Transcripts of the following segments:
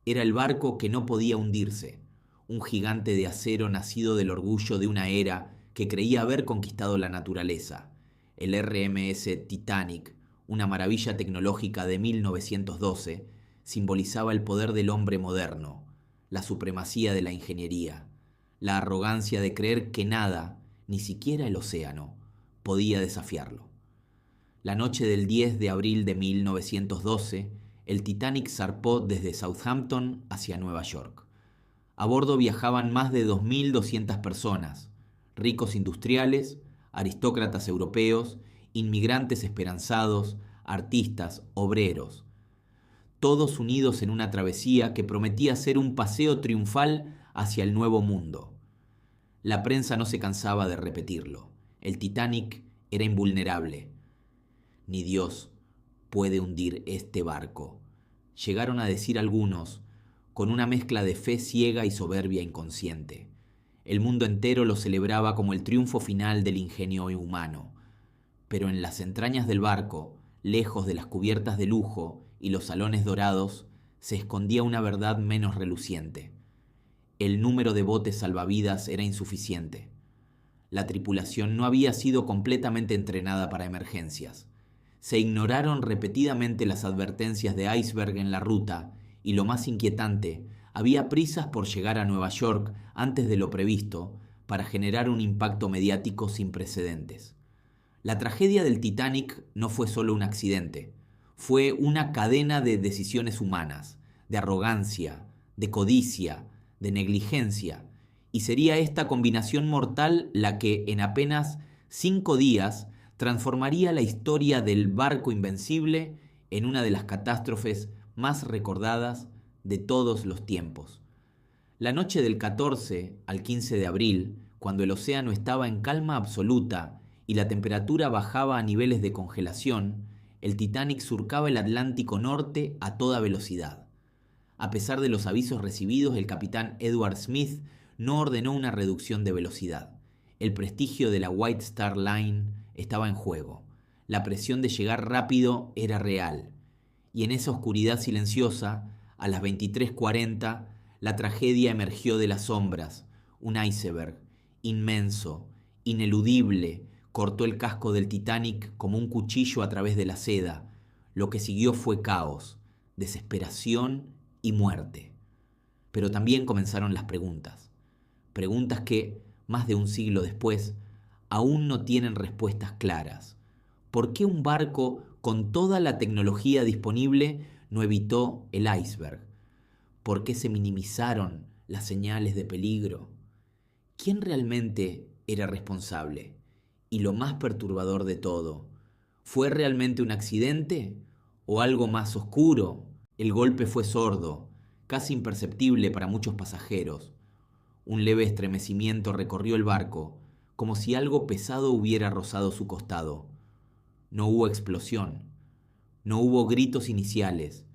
Era el barco que no podía hundirse, un gigante de acero nacido del orgullo de una era que creía haber conquistado la naturaleza. El RMS Titanic, una maravilla tecnológica de 1912, simbolizaba el poder del hombre moderno, la supremacía de la ingeniería, la arrogancia de creer que nada, ni siquiera el océano, podía desafiarlo. La noche del 10 de abril de 1912, el Titanic zarpó desde Southampton hacia Nueva York. A bordo viajaban más de 2.200 personas, ricos industriales, aristócratas europeos, inmigrantes esperanzados, artistas, obreros, todos unidos en una travesía que prometía ser un paseo triunfal hacia el nuevo mundo. La prensa no se cansaba de repetirlo. El Titanic era invulnerable. Ni Dios puede hundir este barco, llegaron a decir algunos, con una mezcla de fe ciega y soberbia inconsciente. El mundo entero lo celebraba como el triunfo final del ingenio humano. Pero en las entrañas del barco, lejos de las cubiertas de lujo y los salones dorados, se escondía una verdad menos reluciente. El número de botes salvavidas era insuficiente. La tripulación no había sido completamente entrenada para emergencias. Se ignoraron repetidamente las advertencias de iceberg en la ruta y, lo más inquietante, había prisas por llegar a Nueva York antes de lo previsto para generar un impacto mediático sin precedentes. La tragedia del Titanic no fue solo un accidente, fue una cadena de decisiones humanas, de arrogancia, de codicia, de negligencia, y sería esta combinación mortal la que en apenas 5 días transformaría la historia del barco invencible en una de las catástrofes más recordadas de todos los tiempos. La noche del 14 al 15 de abril, cuando el océano estaba en calma absoluta y la temperatura bajaba a niveles de congelación, el Titanic surcaba el Atlántico Norte a toda velocidad. A pesar de los avisos recibidos, el capitán Edward Smith no ordenó una reducción de velocidad. El prestigio de la White Star Line estaba en juego. La presión de llegar rápido era real. Y en esa oscuridad silenciosa, a las 23:40, la tragedia emergió de las sombras. Un iceberg, inmenso, ineludible, cortó el casco del Titanic como un cuchillo a través de la seda. Lo que siguió fue caos, desesperación y muerte. Pero también comenzaron las preguntas. Preguntas que, más de un siglo después, aún no tienen respuestas claras. ¿Por qué un barco con toda la tecnología disponible no evitó el iceberg? ¿Por qué se minimizaron las señales de peligro? ¿Quién realmente era responsable? Y lo más perturbador de todo, ¿fue realmente un accidente o algo más oscuro? El golpe fue sordo, casi imperceptible para muchos pasajeros. Un leve estremecimiento recorrió el barco, como si algo pesado hubiera rozado su costado. No hubo explosión, no hubo gritos iniciales,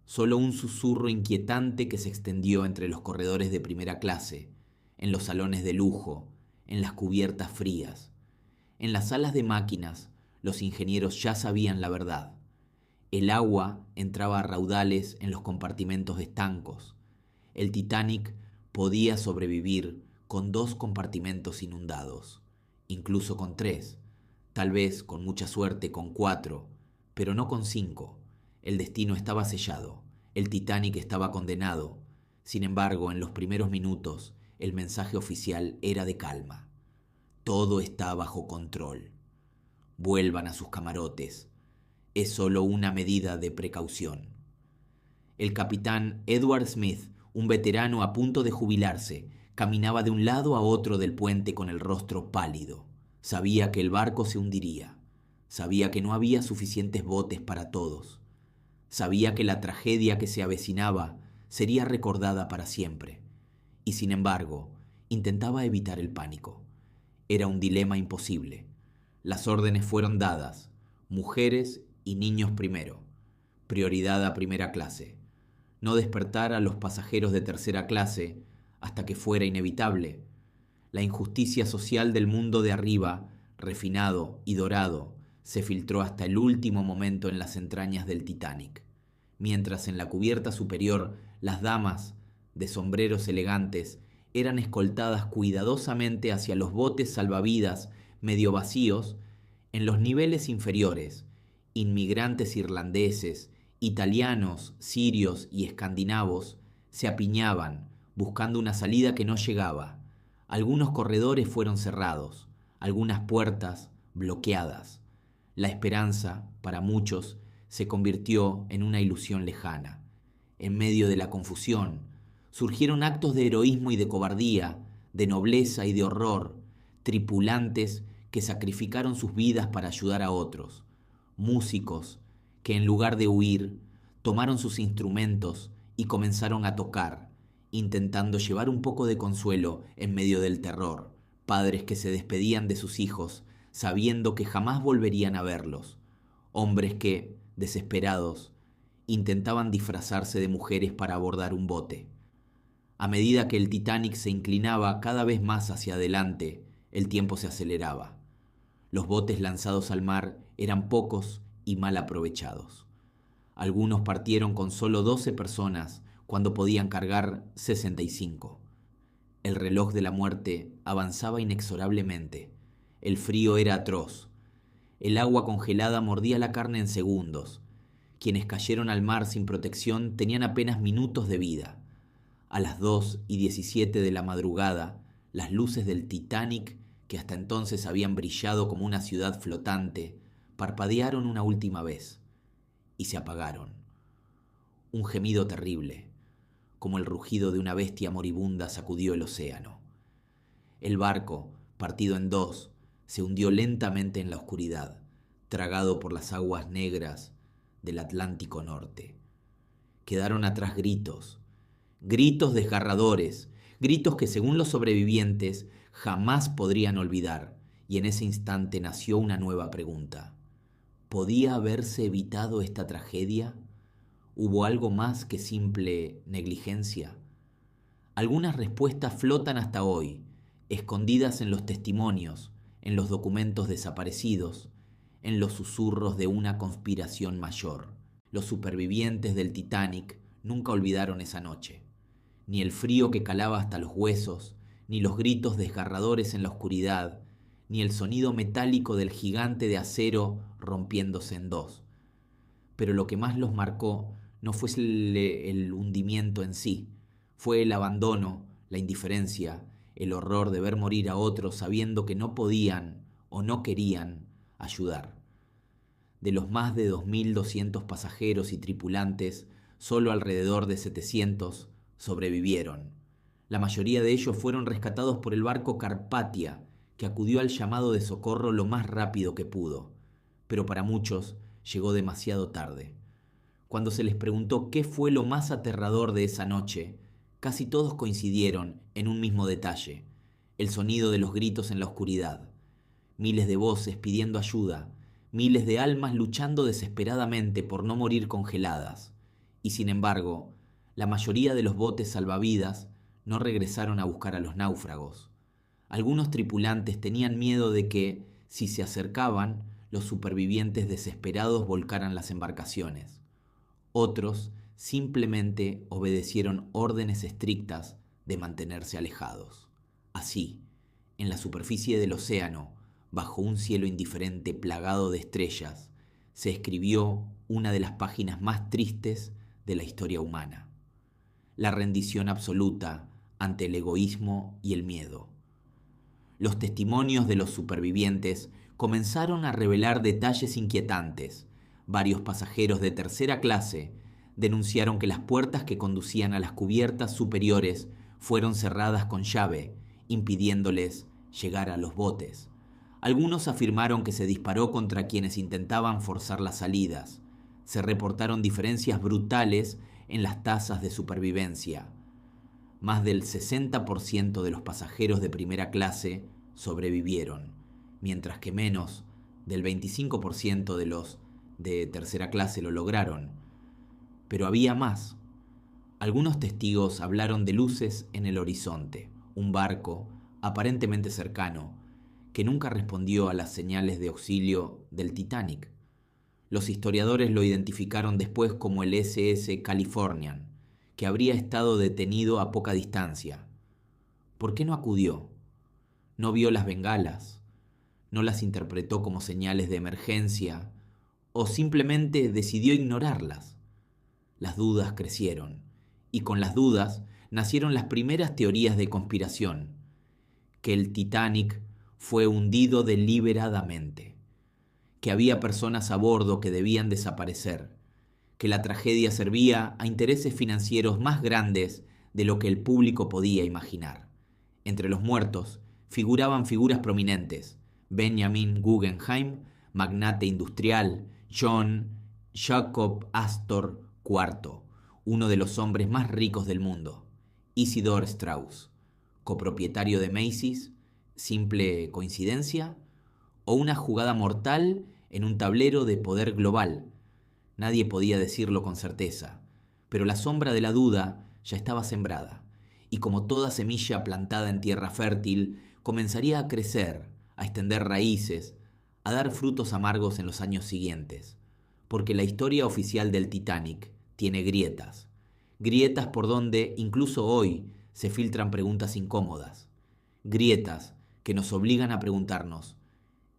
solo un susurro inquietante que se extendió entre los corredores de primera clase, en los salones de lujo, en las cubiertas frías. En las salas de máquinas, los ingenieros ya sabían la verdad. El agua entraba a raudales en los compartimentos estancos. El Titanic podía sobrevivir con 2 compartimentos inundados, incluso con 3, tal vez con mucha suerte con 4, pero no con 5. El destino estaba sellado, el Titanic estaba condenado. Sin embargo, en los primeros minutos, el mensaje oficial era de calma. Todo está bajo control. Vuelvan a sus camarotes. Es solo una medida de precaución. El capitán Edward Smith, un veterano a punto de jubilarse, caminaba de un lado a otro del puente con el rostro pálido. Sabía que el barco se hundiría. Sabía que no había suficientes botes para todos. Sabía que la tragedia que se avecinaba sería recordada para siempre. Y sin embargo, intentaba evitar el pánico. Era un dilema imposible. Las órdenes fueron dadas. Mujeres y niños primero. Prioridad a primera clase. No despertar a los pasajeros de tercera clase hasta que fuera inevitable. La injusticia social del mundo de arriba, refinado y dorado, se filtró hasta el último momento en las entrañas del Titanic. Mientras en la cubierta superior Las damas, de sombreros elegantes, eran escoltadas cuidadosamente hacia los botes salvavidas medio vacíos en los niveles inferiores. Inmigrantes irlandeses, italianos, sirios y escandinavos se apiñaban, buscando una salida que no llegaba. Algunos corredores fueron cerrados, algunas puertas bloqueadas. La esperanza, para muchos, se convirtió en una ilusión lejana. En medio de la confusión, surgieron actos de heroísmo y de cobardía, de nobleza y de horror, tripulantes que sacrificaron sus vidas para ayudar a otros, músicos que en lugar de huir, tomaron sus instrumentos y comenzaron a tocar, intentando llevar un poco de consuelo en medio del terror, padres que se despedían de sus hijos, sabiendo que jamás volverían a verlos, hombres que, desesperados, intentaban disfrazarse de mujeres para abordar un bote. A medida que el Titanic se inclinaba cada vez más hacia adelante, el tiempo se aceleraba. Los botes lanzados al mar eran pocos y mal aprovechados. Algunos partieron con solo 12 personas cuando podían cargar 65. El reloj de la muerte avanzaba inexorablemente. El frío era atroz. El agua congelada mordía la carne en segundos. Quienes cayeron al mar sin protección tenían apenas minutos de vida. A las 2:17 de la madrugada, las luces del Titanic, que hasta entonces habían brillado como una ciudad flotante, parpadearon una última vez y se apagaron. Un gemido terrible, como el rugido de una bestia moribunda, sacudió el océano. El barco, partido en dos, se hundió lentamente en la oscuridad, tragado por las aguas negras del Atlántico Norte. Quedaron atrás gritos, gritos desgarradores, gritos que según los sobrevivientes jamás podrían olvidar, y en ese instante nació una nueva pregunta. ¿Podía haberse evitado esta tragedia? ¿Hubo algo más que simple negligencia? Algunas respuestas flotan hasta hoy, escondidas en los testimonios, en los documentos desaparecidos, en los susurros de una conspiración mayor. Los supervivientes del Titanic nunca olvidaron esa noche. Ni el frío que calaba hasta los huesos, ni los gritos desgarradores en la oscuridad, ni el sonido metálico del gigante de acero rompiéndose en dos. Pero lo que más los marcó no fue el hundimiento en sí, fue el abandono, la indiferencia, el horror de ver morir a otros sabiendo que no podían o no querían ayudar. De los más de 2.200 pasajeros y tripulantes, solo alrededor de 700 sobrevivieron. La mayoría de ellos fueron rescatados por el barco Carpathia, que acudió al llamado de socorro lo más rápido que pudo, pero para muchos llegó demasiado tarde. Cuando se les preguntó qué fue lo más aterrador de esa noche, casi todos coincidieron en un mismo detalle: el sonido de los gritos en la oscuridad. Miles de voces pidiendo ayuda, miles de almas luchando desesperadamente por no morir congeladas. Y sin embargo, la mayoría de los botes salvavidas no regresaron a buscar a los náufragos. Algunos tripulantes tenían miedo de que, si se acercaban, los supervivientes desesperados volcaran las embarcaciones. Otros simplemente obedecieron órdenes estrictas de mantenerse alejados. Así, en la superficie del océano, bajo un cielo indiferente plagado de estrellas, se escribió una de las páginas más tristes de la historia humana: la rendición absoluta ante el egoísmo y el miedo. Los testimonios de los supervivientes comenzaron a revelar detalles inquietantes. Varios pasajeros de tercera clase denunciaron que las puertas que conducían a las cubiertas superiores fueron cerradas con llave, impidiéndoles llegar a los botes. Algunos afirmaron que se disparó contra quienes intentaban forzar las salidas. Se reportaron diferencias brutales en las tasas de supervivencia. Más del 60% de los pasajeros de primera clase sobrevivieron, mientras que menos del 25% de los de tercera clase lo lograron. Pero había más. Algunos testigos hablaron de luces en el horizonte, un barco, aparentemente cercano, que nunca respondió a las señales de auxilio del Titanic. Los historiadores lo identificaron después como el SS Californian, que habría estado detenido a poca distancia. ¿Por qué no acudió? ¿No vio las bengalas? ¿No las interpretó como señales de emergencia? ¿O simplemente decidió ignorarlas? Las dudas crecieron, y con las dudas nacieron las primeras teorías de conspiración, que el Titanic fue hundido deliberadamente, que había personas a bordo que debían desaparecer, que la tragedia servía a intereses financieros más grandes de lo que el público podía imaginar. Entre los muertos figuraban figuras prominentes: Benjamin Guggenheim, magnate industrial; John Jacob Astor IV, uno de los hombres más ricos del mundo; Isidor Straus, copropietario de Macy's. ¿Simple coincidencia? ¿O una jugada mortal en un tablero de poder global? Nadie podía decirlo con certeza, pero la sombra de la duda ya estaba sembrada, y como toda semilla plantada en tierra fértil, comenzaría a crecer, a extender raíces, a dar frutos amargos en los años siguientes, porque la historia oficial del Titanic tiene grietas, grietas por donde incluso hoy se filtran preguntas incómodas, grietas que nos obligan a preguntarnos: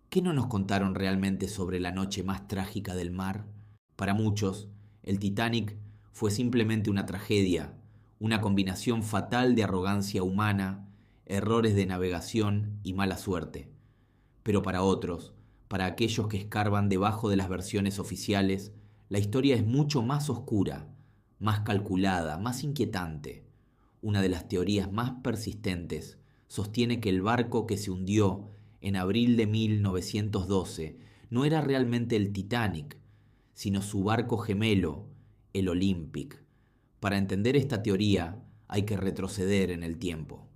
¿qué no nos contaron realmente sobre la noche más trágica del mar? Para muchos, el Titanic fue simplemente una tragedia, una combinación fatal de arrogancia humana, errores de navegación y mala suerte. Pero para otros, para aquellos que escarban debajo de las versiones oficiales, la historia es mucho más oscura, más calculada, más inquietante. Una de las teorías más persistentes sostiene que el barco que se hundió en abril de 1912 no era realmente el Titanic, sino su barco gemelo, el Olympic. Para entender esta teoría hay que retroceder en el tiempo.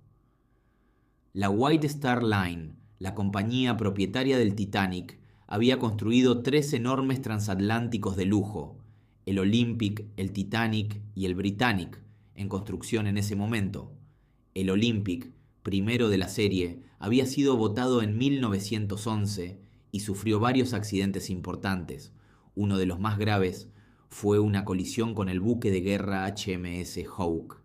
La White Star Line, la compañía propietaria del Titanic, había construido 3 enormes transatlánticos de lujo: el Olympic, el Titanic y el Britannic, en construcción en ese momento. El Olympic, primero de la serie, había sido botado en 1911 y sufrió varios accidentes importantes. Uno de los más graves fue una colisión con el buque de guerra HMS Hawke.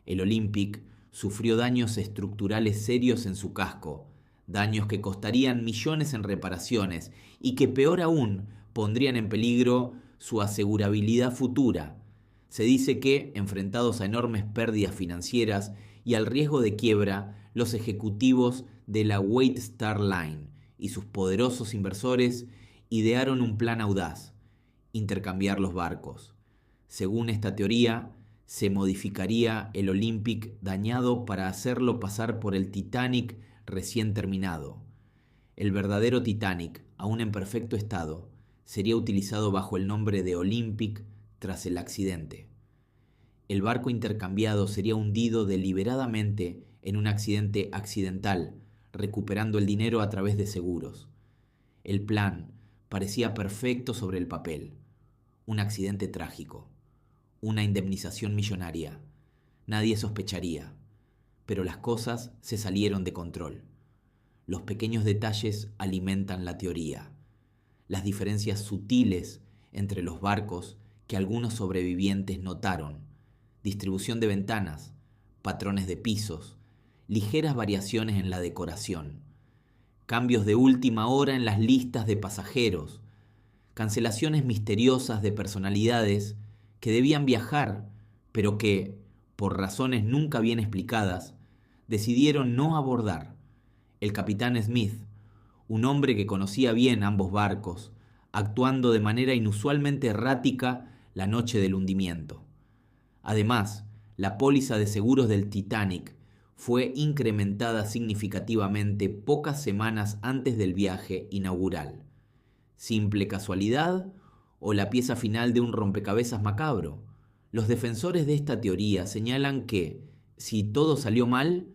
El Olympic sufrió daños estructurales serios en su casco, daños que costarían millones en reparaciones y que, peor aún, pondrían en peligro su asegurabilidad futura. Se dice que, enfrentados a enormes pérdidas financieras y al riesgo de quiebra, los ejecutivos de la White Star Line y sus poderosos inversores idearon un plan audaz: intercambiar los barcos. Según esta teoría, se modificaría el Olympic dañado para hacerlo pasar por el Titanic recién terminado. El verdadero Titanic, aún en perfecto estado, sería utilizado bajo el nombre de Olympic tras el accidente. El barco intercambiado sería hundido deliberadamente en un accidente accidental, recuperando el dinero a través de seguros. El plan parecía perfecto sobre el papel: un accidente trágico, una indemnización millonaria. Nadie sospecharía, pero las cosas se salieron de control. Los pequeños detalles alimentan la teoría. Las diferencias sutiles entre los barcos que algunos sobrevivientes notaron: distribución de ventanas, patrones de pisos, ligeras variaciones en la decoración, cambios de última hora en las listas de pasajeros, cancelaciones misteriosas de personalidades que debían viajar, pero que, por razones nunca bien explicadas, decidieron no abordar. El capitán Smith, un hombre que conocía bien ambos barcos, actuando de manera inusualmente errática la noche del hundimiento. Además, la póliza de seguros del Titanic fue incrementada significativamente pocas semanas antes del viaje inaugural. ¿Simple casualidad o la pieza final de un rompecabezas macabro? Los defensores de esta teoría señalan que, si todo salió mal,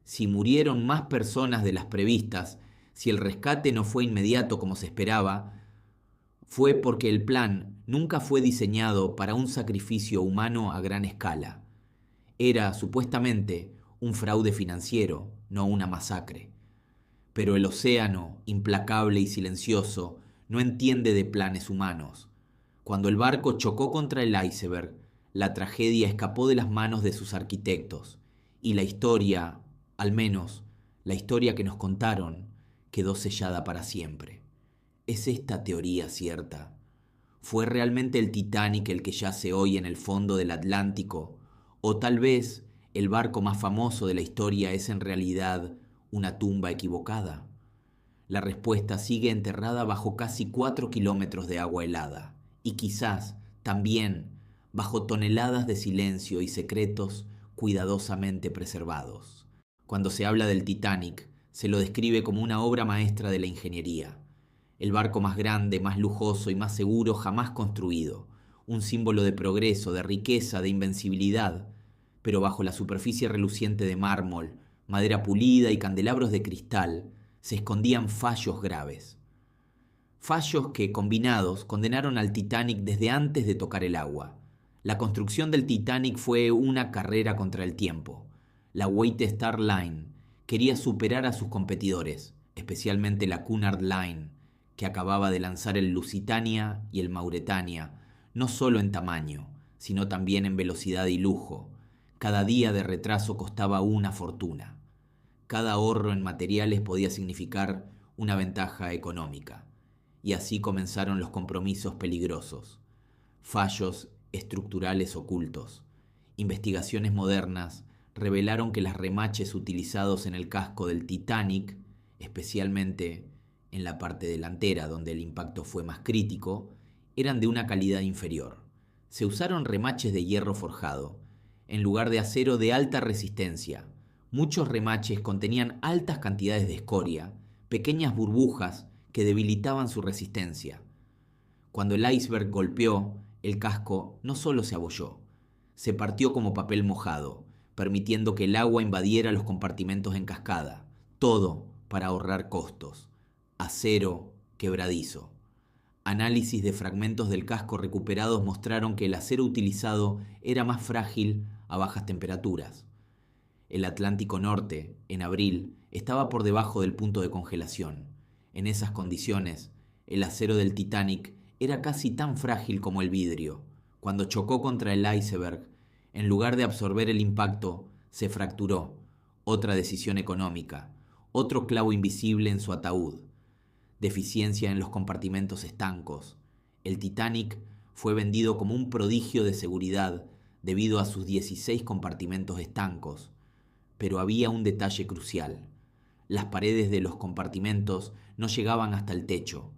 si murieron más personas de las previstas, si el rescate no fue inmediato como se esperaba, fue porque el plan nunca fue diseñado para un sacrificio humano a gran escala. Era, supuestamente, un fraude financiero, no una masacre. Pero el océano, implacable y silencioso, no entiende de planes humanos. Cuando el barco chocó contra el iceberg, La tragedia escapó de las manos de sus arquitectos y la historia, al menos la historia que nos contaron, quedó sellada para siempre. ¿Es esta teoría cierta? ¿Fue realmente el Titanic el que yace hoy en el fondo del Atlántico? ¿O tal vez el barco más famoso de la historia es en realidad una tumba equivocada? La respuesta sigue enterrada bajo casi 4 kilómetros de agua helada y quizás también bajo toneladas de silencio y secretos cuidadosamente preservados. Cuando se habla del Titanic, se lo describe como una obra maestra de la ingeniería, el barco más grande, más lujoso y más seguro jamás construido, un símbolo de progreso, de riqueza, de invencibilidad, pero bajo la superficie reluciente de mármol, madera pulida y candelabros de cristal, se escondían fallos graves. Fallos que, combinados, condenaron al Titanic desde antes de tocar el agua. La construcción del Titanic fue una carrera contra el tiempo. La White Star Line quería superar a sus competidores, especialmente la Cunard Line, que acababa de lanzar el Lusitania y el Mauretania, no solo en tamaño, sino también en velocidad y lujo. Cada día de retraso costaba una fortuna. Cada ahorro en materiales podía significar una ventaja económica. Y así comenzaron los compromisos peligrosos, fallos estructurales ocultos. Investigaciones modernas revelaron que los remaches utilizados en el casco del Titanic, especialmente en la parte delantera donde el impacto fue más crítico, eran de una calidad inferior. Se usaron remaches de hierro forjado, en lugar de acero de alta resistencia. Muchos remaches contenían altas cantidades de escoria, pequeñas burbujas que debilitaban su resistencia. Cuando el iceberg golpeó, el casco no solo se abolló, se partió como papel mojado, permitiendo que el agua invadiera los compartimentos en cascada, todo para ahorrar costos. Acero quebradizo. Análisis de fragmentos del casco recuperados mostraron que el acero utilizado era más frágil a bajas temperaturas. El Atlántico Norte, en abril, estaba por debajo del punto de congelación. En esas condiciones, el acero del Titanic era casi tan frágil como el vidrio. Cuando chocó contra el iceberg, en lugar de absorber el impacto, se fracturó. Otra decisión económica, otro clavo invisible en su ataúd. Deficiencia en los compartimentos estancos. El Titanic fue vendido como un prodigio de seguridad debido a sus 16 compartimentos estancos. Pero había un detalle crucial. Las paredes de los compartimentos no llegaban hasta el techo.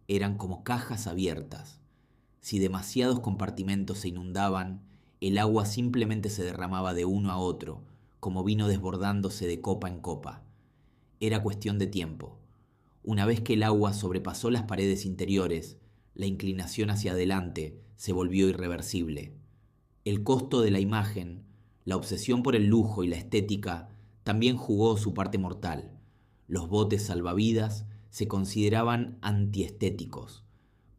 Eran como cajas abiertas. Si demasiados compartimentos se inundaban, el agua simplemente se derramaba de uno a otro, como vino desbordándose de copa en copa. Era cuestión de tiempo. Una vez que el agua sobrepasó las paredes interiores, la inclinación hacia adelante se volvió irreversible. El costo de la imagen, la obsesión por el lujo y la estética también jugó su parte mortal. Los botes salvavidas se consideraban antiestéticos.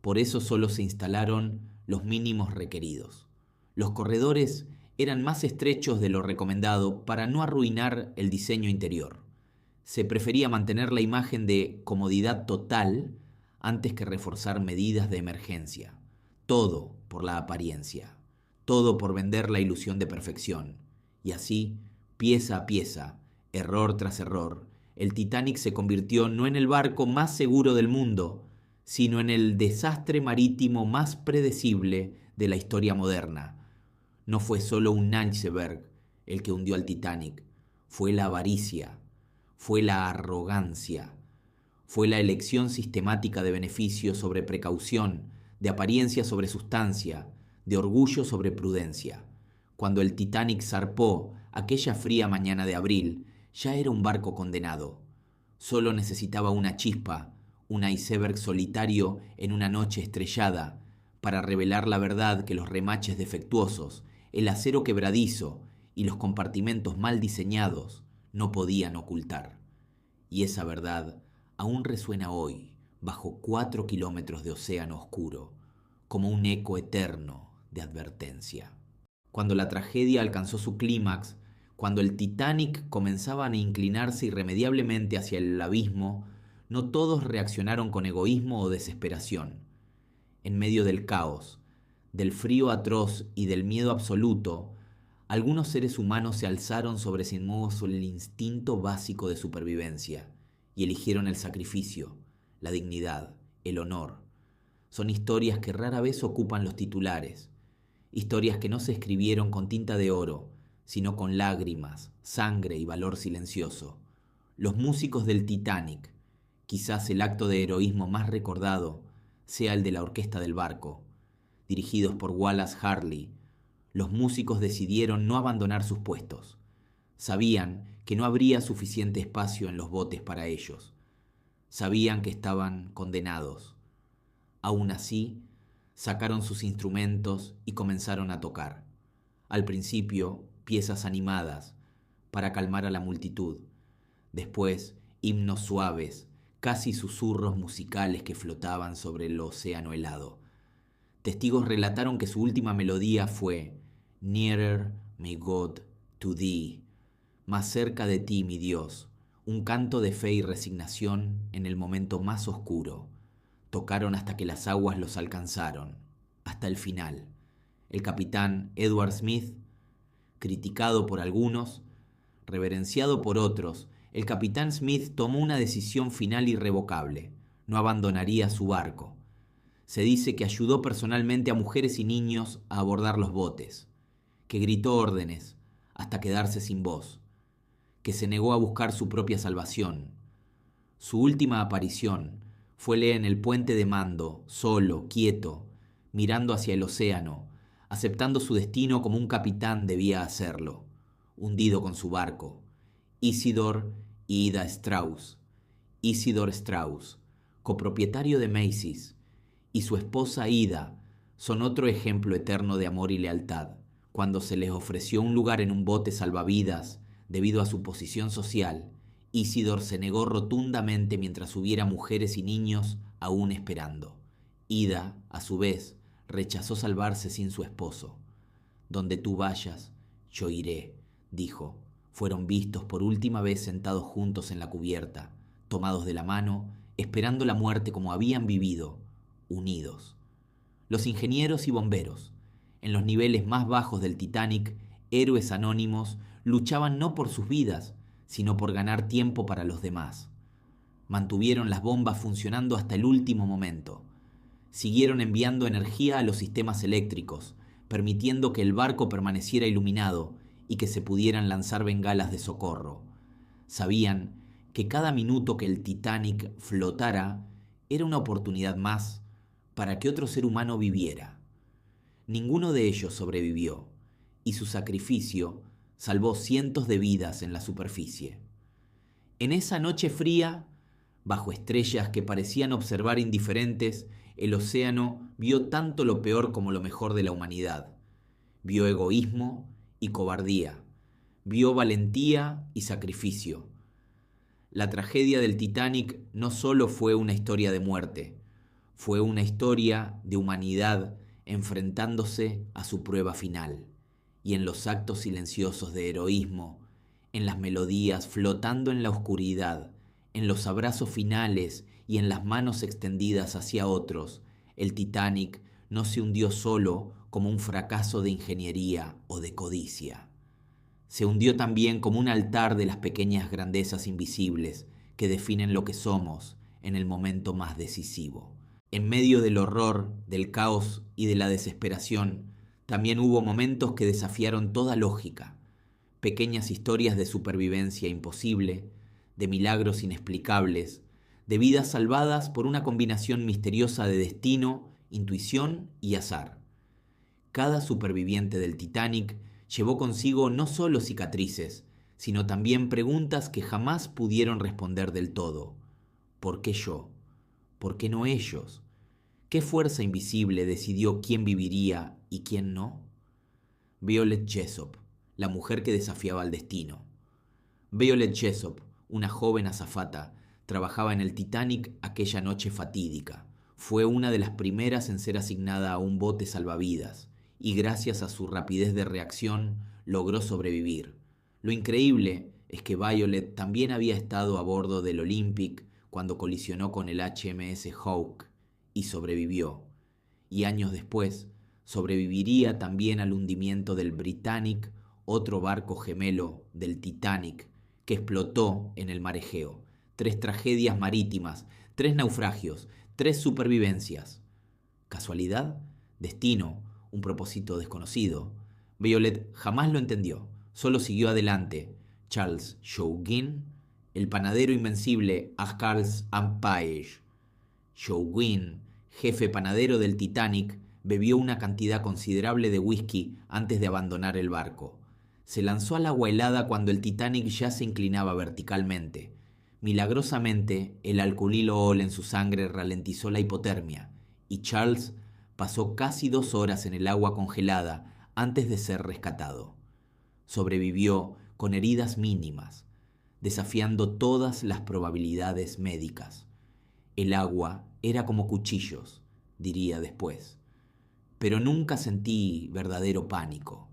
Por eso solo se instalaron los mínimos requeridos. Los corredores eran más estrechos de lo recomendado para no arruinar el diseño interior. Se prefería mantener la imagen de comodidad total antes que reforzar medidas de emergencia. Todo por la apariencia. Todo por vender la ilusión de perfección. Y así, pieza a pieza, error tras error, el Titanic se convirtió no en el barco más seguro del mundo, sino en el desastre marítimo más predecible de la historia moderna. No fue solo un iceberg el que hundió al Titanic, fue la avaricia, fue la arrogancia, fue la elección sistemática de beneficio sobre precaución, de apariencia sobre sustancia, de orgullo sobre prudencia. Cuando el Titanic zarpó aquella fría mañana de abril, ya era un barco condenado. Solo necesitaba una chispa, un iceberg solitario en una noche estrellada, para revelar la verdad que los remaches defectuosos, el acero quebradizo y los compartimentos mal diseñados no podían ocultar. Y esa verdad aún resuena hoy, bajo 4 kilómetros de océano oscuro, como un eco eterno de advertencia. Cuando la tragedia alcanzó su clímax, cuando el Titanic comenzaba a inclinarse irremediablemente hacia el abismo, no todos reaccionaron con egoísmo o desesperación. En medio del caos, del frío atroz y del miedo absoluto, algunos seres humanos se alzaron sobre sí mismos el instinto básico de supervivencia y eligieron el sacrificio, la dignidad, el honor. Son historias que rara vez ocupan los titulares, historias que no se escribieron con tinta de oro, sino con lágrimas, sangre y valor silencioso. Los músicos del Titanic, quizás el acto de heroísmo más recordado, sea el de la orquesta del barco. Dirigidos por Wallace Hartley, los músicos decidieron no abandonar sus puestos. Sabían que no habría suficiente espacio en los botes para ellos. Sabían que estaban condenados. Aún así, sacaron sus instrumentos y comenzaron a tocar. Al principio, piezas animadas para calmar a la multitud. Después, himnos suaves, casi susurros musicales que flotaban sobre el océano helado. Testigos relataron que su última melodía fue Nearer, my God, to thee, más cerca de ti, mi Dios, un canto de fe y resignación en el momento más oscuro. Tocaron hasta que las aguas los alcanzaron, hasta el final. El capitán Edward Smith, criticado por algunos, reverenciado por otros, el capitán Smith tomó una decisión final irrevocable. No abandonaría su barco. Se dice que ayudó personalmente a mujeres y niños a abordar los botes, que gritó órdenes hasta quedarse sin voz, que se negó a buscar su propia salvación. Su última aparición fue en el puente de mando, solo, quieto, mirando hacia el océano, aceptando su destino como un capitán debía hacerlo, hundido con su barco. Isidor y Ida Strauss. Isidor Strauss, copropietario de Macy's, y su esposa Ida son otro ejemplo eterno de amor y lealtad. Cuando se les ofreció un lugar en un bote salvavidas debido a su posición social, Isidor se negó rotundamente mientras hubiera mujeres y niños aún esperando. Ida, a su vez, rechazó salvarse sin su esposo. Donde tú vayas, yo iré, dijo. Fueron vistos por última vez sentados juntos en la cubierta, tomados de la mano, esperando la muerte como habían vivido, unidos. Los ingenieros y bomberos, en los niveles más bajos del Titanic, héroes anónimos, luchaban no por sus vidas, sino por ganar tiempo para los demás. Mantuvieron las bombas funcionando hasta el último momento. Siguieron enviando energía a los sistemas eléctricos, permitiendo que el barco permaneciera iluminado y que se pudieran lanzar bengalas de socorro. Sabían que cada minuto que el Titanic flotara era una oportunidad más para que otro ser humano viviera. Ninguno de ellos sobrevivió, y su sacrificio salvó cientos de vidas en la superficie. En esa noche fría, bajo estrellas que parecían observar indiferentes, el océano vio tanto lo peor como lo mejor de la humanidad. Vio egoísmo y cobardía. Vio valentía y sacrificio. La tragedia del Titanic no solo fue una historia de muerte, fue una historia de humanidad enfrentándose a su prueba final. Y en los actos silenciosos de heroísmo, en las melodías flotando en la oscuridad, en los abrazos finales y en las manos extendidas hacia otros, el Titanic no se hundió solo como un fracaso de ingeniería o de codicia. Se hundió también como un altar de las pequeñas grandezas invisibles que definen lo que somos en el momento más decisivo. En medio del horror, del caos y de la desesperación, también hubo momentos que desafiaron toda lógica, pequeñas historias de supervivencia imposible, de milagros inexplicables, de vidas salvadas por una combinación misteriosa de destino, intuición y azar. Cada superviviente del Titanic llevó consigo no solo cicatrices, sino también preguntas que jamás pudieron responder del todo. ¿Por qué yo? ¿Por qué no ellos? ¿Qué fuerza invisible decidió quién viviría y quién no? Violet Jessop, la mujer que desafiaba al destino. Violet Jessop, una joven azafata, trabajaba en el Titanic aquella noche fatídica. Fue una de las primeras en ser asignada a un bote salvavidas y gracias a su rapidez de reacción logró sobrevivir. Lo increíble es que Violet también había estado a bordo del Olympic cuando colisionó con el HMS Hawke y sobrevivió. Y años después, Sobreviviría también al hundimiento del Britannic, otro barco gemelo del Titanic, que explotó en el mar Egeo. 3 tragedias marítimas, 3 naufragios, 3 supervivencias. ¿Casualidad? ¿Destino? ¿Un propósito desconocido? Violet jamás lo entendió, solo siguió adelante. Charles Chauvin, el panadero invencible a Charles Empire. Chauvin, jefe panadero del Titanic, bebió una cantidad considerable de whisky antes de abandonar el barco. Se lanzó al agua helada cuando el Titanic ya se inclinaba verticalmente. Milagrosamente, el alcoholol en su sangre ralentizó la hipotermia, y Charles pasó casi 2 horas en el agua congelada antes de ser rescatado. Sobrevivió con heridas mínimas, desafiando todas las probabilidades médicas. El agua era como cuchillos, diría después. Pero nunca sentí verdadero pánico.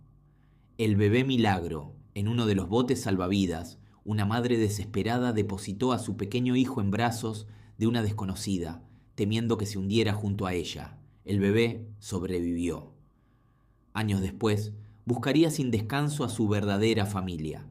El bebé milagro, en uno de los botes salvavidas, una madre desesperada depositó a su pequeño hijo en brazos de una desconocida, temiendo que se hundiera junto a ella. El bebé sobrevivió. Años después, buscaría sin descanso a su verdadera familia.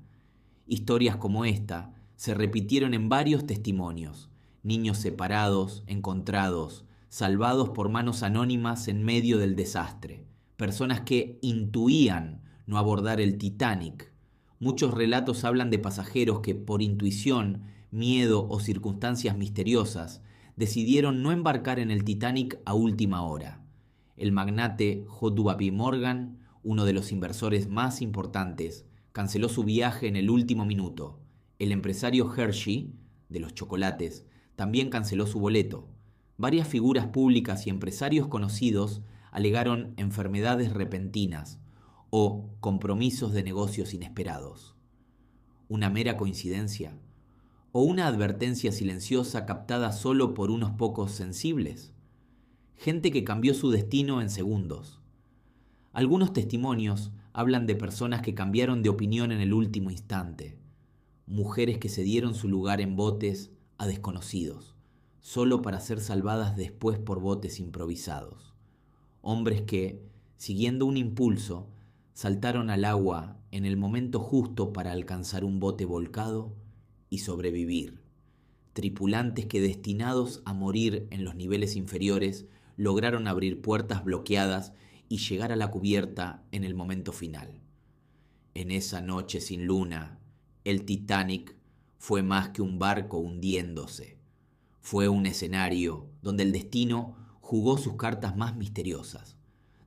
Historias como esta se repitieron en varios testimonios. Niños separados, encontrados, salvados por manos anónimas en medio del desastre. Personas que intuían no abordar el Titanic. Muchos relatos hablan de pasajeros que, por intuición, miedo o circunstancias misteriosas, decidieron no embarcar en el Titanic a última hora. El magnate J.P. Morgan, uno de los inversores más importantes, canceló su viaje en el último minuto. El empresario Hershey, de los chocolates, también canceló su boleto. Varias figuras públicas y empresarios conocidos alegaron enfermedades repentinas o compromisos de negocios inesperados. ¿Una mera coincidencia? ¿O una advertencia silenciosa captada solo por unos pocos sensibles? Gente que cambió su destino en segundos. Algunos testimonios hablan de personas que cambiaron de opinión en el último instante. Mujeres que cedieron su lugar en botes a desconocidos, solo para ser salvadas después por botes improvisados. Hombres que, siguiendo un impulso, saltaron al agua en el momento justo para alcanzar un bote volcado y sobrevivir. Tripulantes que, destinados a morir en los niveles inferiores, lograron abrir puertas bloqueadas y llegar a la cubierta en el momento final. En esa noche sin luna, el Titanic fue más que un barco hundiéndose. Fue un escenario donde el destino jugó sus cartas más misteriosas,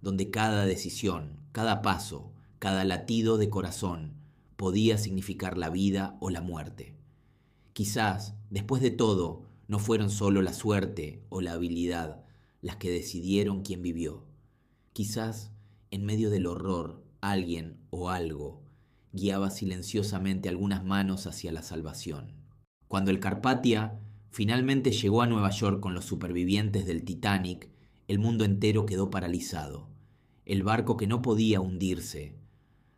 donde cada decisión, cada paso, cada latido de corazón podía significar la vida o la muerte. Quizás, después de todo, no fueron solo la suerte o la habilidad las que decidieron quién vivió. Quizás, en medio del horror, alguien o algo guiaba silenciosamente algunas manos hacia la salvación. Cuando el Carpathia finalmente llegó a Nueva York con los supervivientes del Titanic, el mundo entero quedó paralizado. El barco, que no podía hundirse,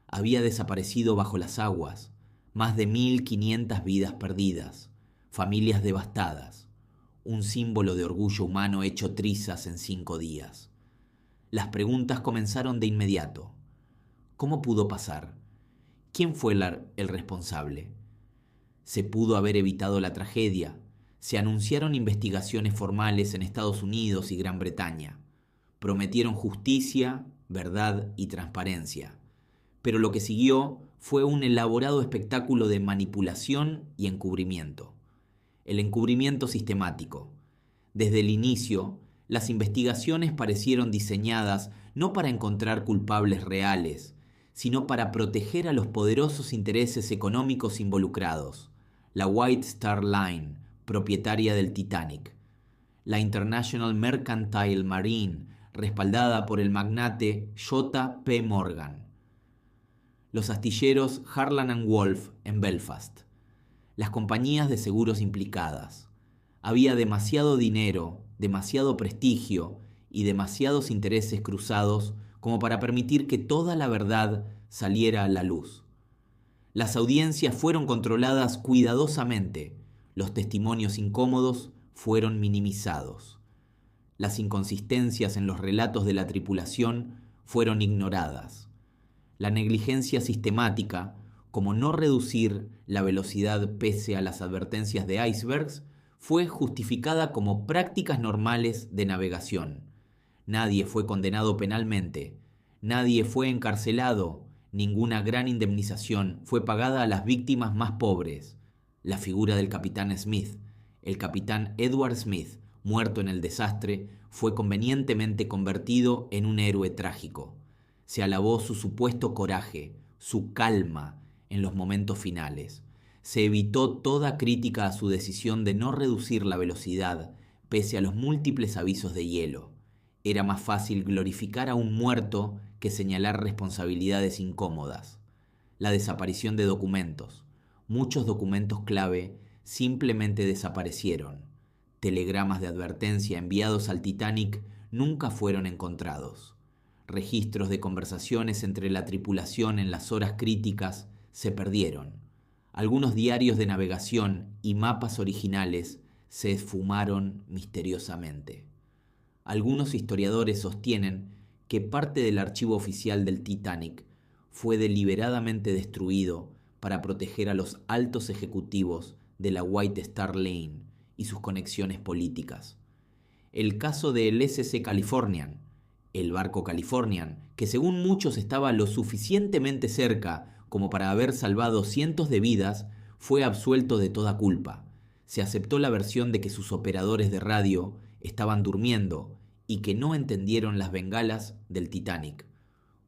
había desaparecido bajo las aguas. Más de 1.500 vidas perdidas, familias devastadas, un símbolo de orgullo humano hecho trizas en 5 días. Las preguntas comenzaron de inmediato. ¿Cómo pudo pasar? ¿Quién fue el responsable? ¿Se pudo haber evitado la tragedia? Se anunciaron investigaciones formales en Estados Unidos y Gran Bretaña. Prometieron justicia, verdad y transparencia. Pero lo que siguió fue un elaborado espectáculo de manipulación y encubrimiento. El encubrimiento sistemático. Desde el inicio, las investigaciones parecieron diseñadas no para encontrar culpables reales, sino para proteger a los poderosos intereses económicos involucrados. La White Star Line, propietaria del Titanic. La International Mercantile Marine, respaldada por el magnate J.P. Morgan. Los astilleros Harland & Wolff en Belfast. Las compañías de seguros implicadas. Había demasiado dinero, demasiado prestigio y demasiados intereses cruzados como para permitir que toda la verdad saliera a la luz. Las audiencias fueron controladas cuidadosamente. Los testimonios incómodos fueron minimizados. Las inconsistencias en los relatos de la tripulación fueron ignoradas. La negligencia sistemática, como no reducir la velocidad pese a las advertencias de icebergs, fue justificada como prácticas normales de navegación. Nadie fue condenado penalmente, nadie fue encarcelado, ninguna gran indemnización fue pagada a las víctimas más pobres. La figura del capitán Smith, el capitán Edward Smith, muerto en el desastre, fue convenientemente convertido en un héroe trágico. Se alabó su supuesto coraje, su calma en los momentos finales. Se evitó toda crítica a su decisión de no reducir la velocidad pese a los múltiples avisos de hielo. Era más fácil glorificar a un muerto que señalar responsabilidades incómodas. La desaparición de documentos. Muchos documentos clave simplemente desaparecieron. Telegramas de advertencia enviados al Titanic nunca fueron encontrados. Registros de conversaciones entre la tripulación en las horas críticas se perdieron. Algunos diarios de navegación y mapas originales se esfumaron misteriosamente. Algunos historiadores sostienen que parte del archivo oficial del Titanic fue deliberadamente destruido para proteger a los altos ejecutivos de la White Star Line y sus conexiones políticas. El caso del SS Californian, el barco Californian, que según muchos estaba lo suficientemente cerca como para haber salvado cientos de vidas, fue absuelto de toda culpa. Se aceptó la versión de que sus operadores de radio estaban durmiendo y que no entendieron las bengalas del Titanic.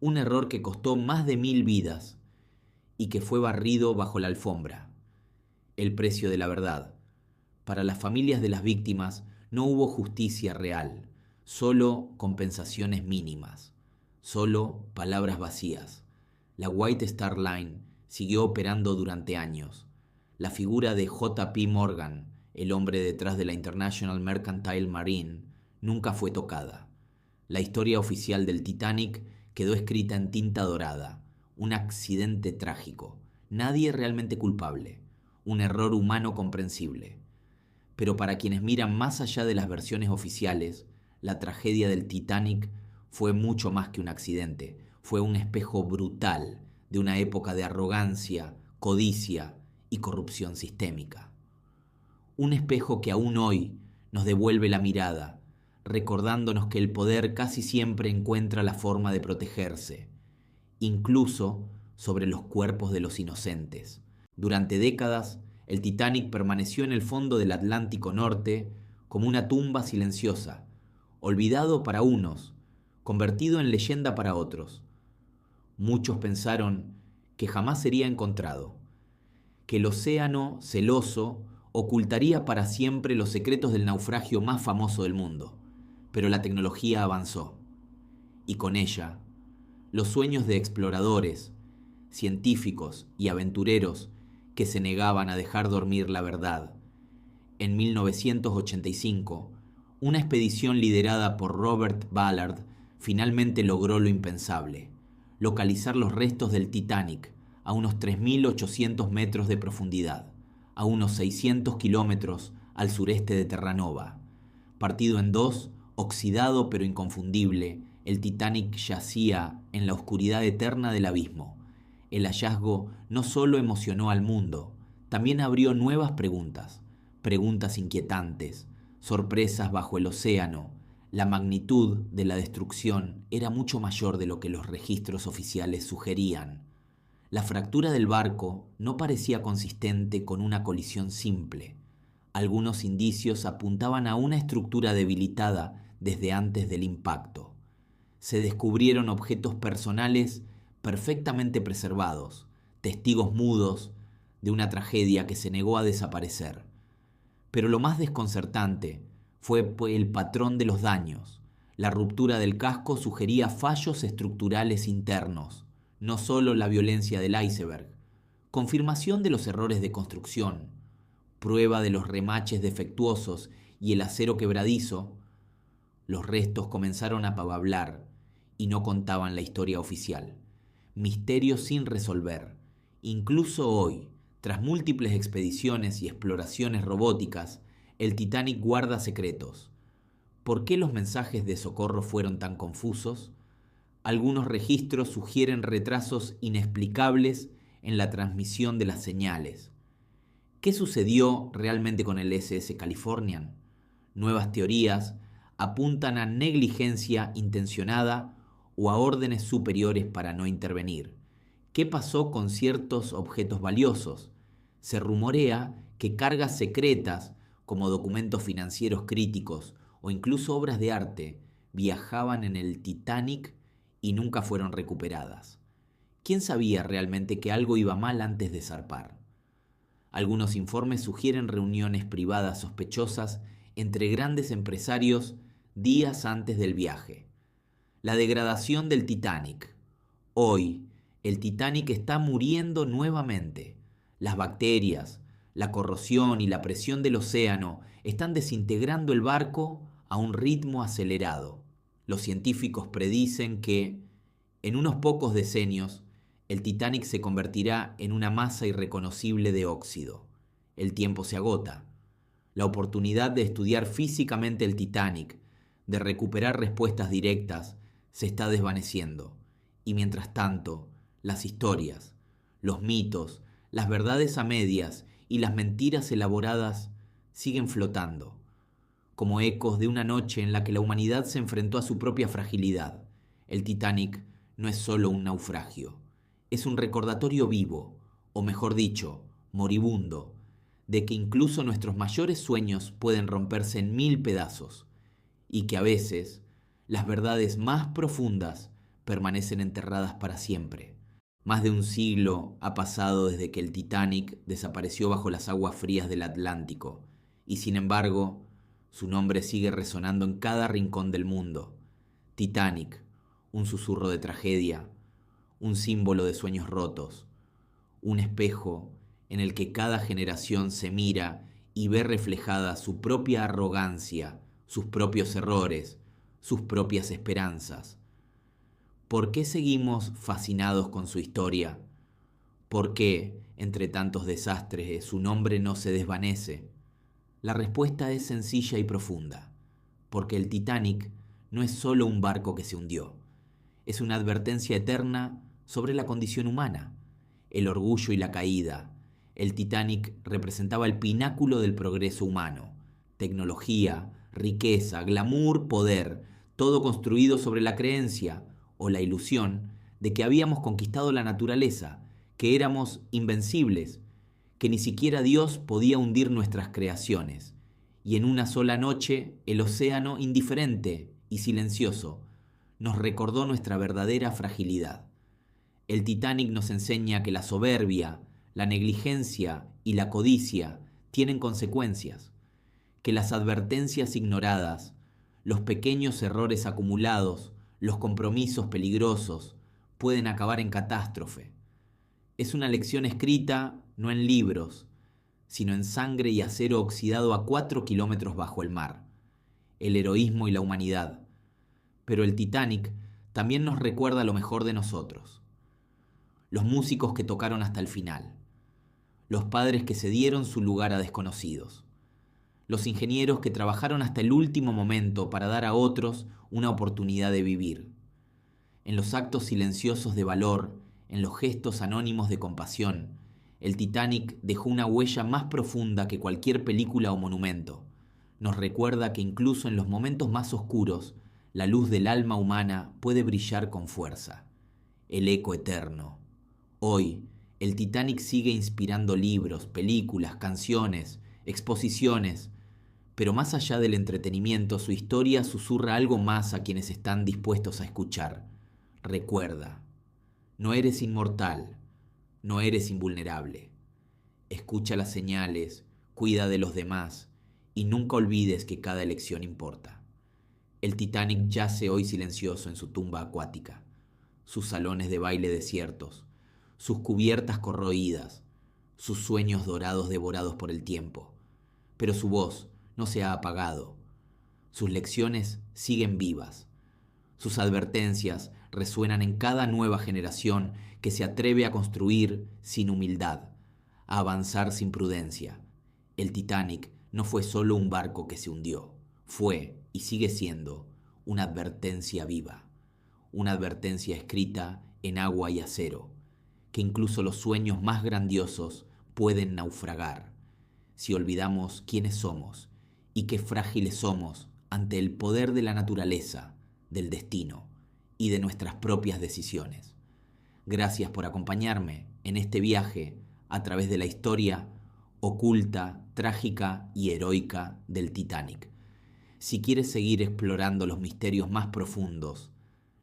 Un error que costó más de 1000 vidas y que fue barrido bajo la alfombra. El precio de la verdad. Para las familias de las víctimas no hubo justicia real, solo compensaciones mínimas, solo palabras vacías. La White Star Line siguió operando durante años. La figura de J.P. Morgan, el hombre detrás de la International Mercantile Marine, nunca fue tocada. La historia oficial del Titanic quedó escrita en tinta dorada. Un accidente trágico. Nadie realmente culpable. Un error humano comprensible. Pero para quienes miran más allá de las versiones oficiales, la tragedia del Titanic fue mucho más que un accidente. Fue un espejo brutal de una época de arrogancia, codicia y corrupción sistémica. Un espejo que aún hoy nos devuelve la mirada, recordándonos que el poder casi siempre encuentra la forma de protegerse, incluso sobre los cuerpos de los inocentes. Durante décadas, el Titanic permaneció en el fondo del Atlántico Norte como una tumba silenciosa, olvidado para unos, convertido en leyenda para otros. Muchos pensaron que jamás sería encontrado, que el océano celoso ocultaría para siempre los secretos del naufragio más famoso del mundo. Pero la tecnología avanzó, y con ella, los sueños de exploradores, científicos y aventureros que se negaban a dejar dormir la verdad. En 1985, una expedición liderada por Robert Ballard finalmente logró lo impensable: localizar los restos del Titanic a unos 3.800 metros de profundidad, a unos 600 kilómetros al sureste de Terranova. Partido en dos, oxidado pero inconfundible, el Titanic yacía en la oscuridad eterna del abismo. El hallazgo no solo emocionó al mundo, también abrió nuevas preguntas, preguntas inquietantes, sorpresas bajo el océano. La magnitud de la destrucción era mucho mayor de lo que los registros oficiales sugerían. La fractura del barco no parecía consistente con una colisión simple. Algunos indicios apuntaban a una estructura debilitada desde antes del impacto. Se descubrieron objetos personales perfectamente preservados, testigos mudos de una tragedia que se negó a desaparecer. Pero lo más desconcertante fue el patrón de los daños. La ruptura del casco sugería fallos estructurales internos, no solo la violencia del iceberg. Confirmación de los errores de construcción, prueba de los remaches defectuosos y el acero quebradizo. Los restos comenzaron a hablar y no contaban la historia oficial. Misterios sin resolver. Incluso hoy, tras múltiples expediciones y exploraciones robóticas, el Titanic guarda secretos. ¿Por qué los mensajes de socorro fueron tan confusos? Algunos registros sugieren retrasos inexplicables en la transmisión de las señales. ¿Qué sucedió realmente con el SS Californian? Nuevas teorías apuntan a negligencia intencionada o a órdenes superiores para no intervenir. ¿Qué pasó con ciertos objetos valiosos? Se rumorea que cargas secretas, como documentos financieros críticos o incluso obras de arte, viajaban en el Titanic y nunca fueron recuperadas. ¿Quién sabía realmente que algo iba mal antes de zarpar? Algunos informes sugieren reuniones privadas sospechosas entre grandes empresarios días antes del viaje. La degradación del Titanic. Hoy, el Titanic está muriendo nuevamente. Las bacterias, la corrosión y la presión del océano están desintegrando el barco a un ritmo acelerado. Los científicos predicen que, en unos pocos decenios, el Titanic se convertirá en una masa irreconocible de óxido. El tiempo se agota. La oportunidad de estudiar físicamente el Titanic, de recuperar respuestas directas, se está desvaneciendo. Y mientras tanto, las historias, los mitos, las verdades a medias y las mentiras elaboradas siguen flotando, como ecos de una noche en la que la humanidad se enfrentó a su propia fragilidad. El Titanic no es solo un naufragio, es un recordatorio vivo, o mejor dicho, moribundo, de que incluso nuestros mayores sueños pueden romperse en 1000 pedazos, y que a veces las verdades más profundas permanecen enterradas para siempre. Más de un siglo ha pasado desde que el Titanic desapareció bajo las aguas frías del Atlántico, y sin embargo, su nombre sigue resonando en cada rincón del mundo. Titanic, un susurro de tragedia, un símbolo de sueños rotos, un espejo en el que cada generación se mira y ve reflejada su propia arrogancia, sus propios errores, sus propias esperanzas. ¿Por qué seguimos fascinados con su historia? ¿Por qué, entre tantos desastres, su nombre no se desvanece? La respuesta es sencilla y profunda, porque el Titanic no es solo un barco que se hundió, es una advertencia eterna sobre la condición humana, el orgullo y la caída. El Titanic representaba el pináculo del progreso humano, tecnología, riqueza, glamour, poder, todo construido sobre la creencia o la ilusión de que habíamos conquistado la naturaleza, que éramos invencibles, que ni siquiera Dios podía hundir nuestras creaciones. Y en una sola noche, el océano, indiferente y silencioso, nos recordó nuestra verdadera fragilidad. El Titanic nos enseña que la soberbia, la negligencia y la codicia tienen consecuencias, que las advertencias ignoradas, los pequeños errores acumulados, los compromisos peligrosos, pueden acabar en catástrofe. Es una lección escrita no en libros, sino en sangre y acero oxidado a 4 kilómetros bajo el mar. El heroísmo y la humanidad. Pero el Titanic también nos recuerda lo mejor de nosotros. Los músicos que tocaron hasta el final. Los padres que cedieron su lugar a desconocidos. Los ingenieros que trabajaron hasta el último momento para dar a otros una oportunidad de vivir. En los actos silenciosos de valor, en los gestos anónimos de compasión, el Titanic dejó una huella más profunda que cualquier película o monumento. Nos recuerda que incluso en los momentos más oscuros, la luz del alma humana puede brillar con fuerza. El eco eterno. Hoy, el Titanic sigue inspirando libros, películas, canciones, exposiciones, pero más allá del entretenimiento, su historia susurra algo más a quienes están dispuestos a escuchar. Recuerda, no eres inmortal, no eres invulnerable. Escucha las señales, cuida de los demás y nunca olvides que cada elección importa. El Titanic yace hoy silencioso en su tumba acuática, sus salones de baile desiertos, sus cubiertas corroídas, sus sueños dorados devorados por el tiempo. Pero su voz no se ha apagado. Sus lecciones siguen vivas. Sus advertencias resuenan en cada nueva generación que se atreve a construir sin humildad, a avanzar sin prudencia. El Titanic no fue solo un barco que se hundió, fue y sigue siendo una advertencia viva, una advertencia escrita en agua y acero, que incluso los sueños más grandiosos pueden naufragar si olvidamos quiénes somos y qué frágiles somos ante el poder de la naturaleza, del destino y de nuestras propias decisiones. Gracias por acompañarme en este viaje a través de la historia oculta, trágica y heroica del Titanic. Si quieres seguir explorando los misterios más profundos,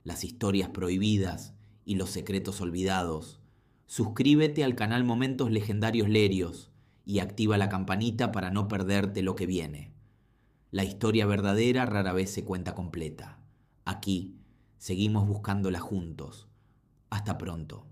las historias prohibidas y los secretos olvidados, suscríbete al canal Momentos Legendarios Lerios y activa la campanita para no perderte lo que viene. La historia verdadera rara vez se cuenta completa. Aquí seguimos buscándola juntos. Hasta pronto.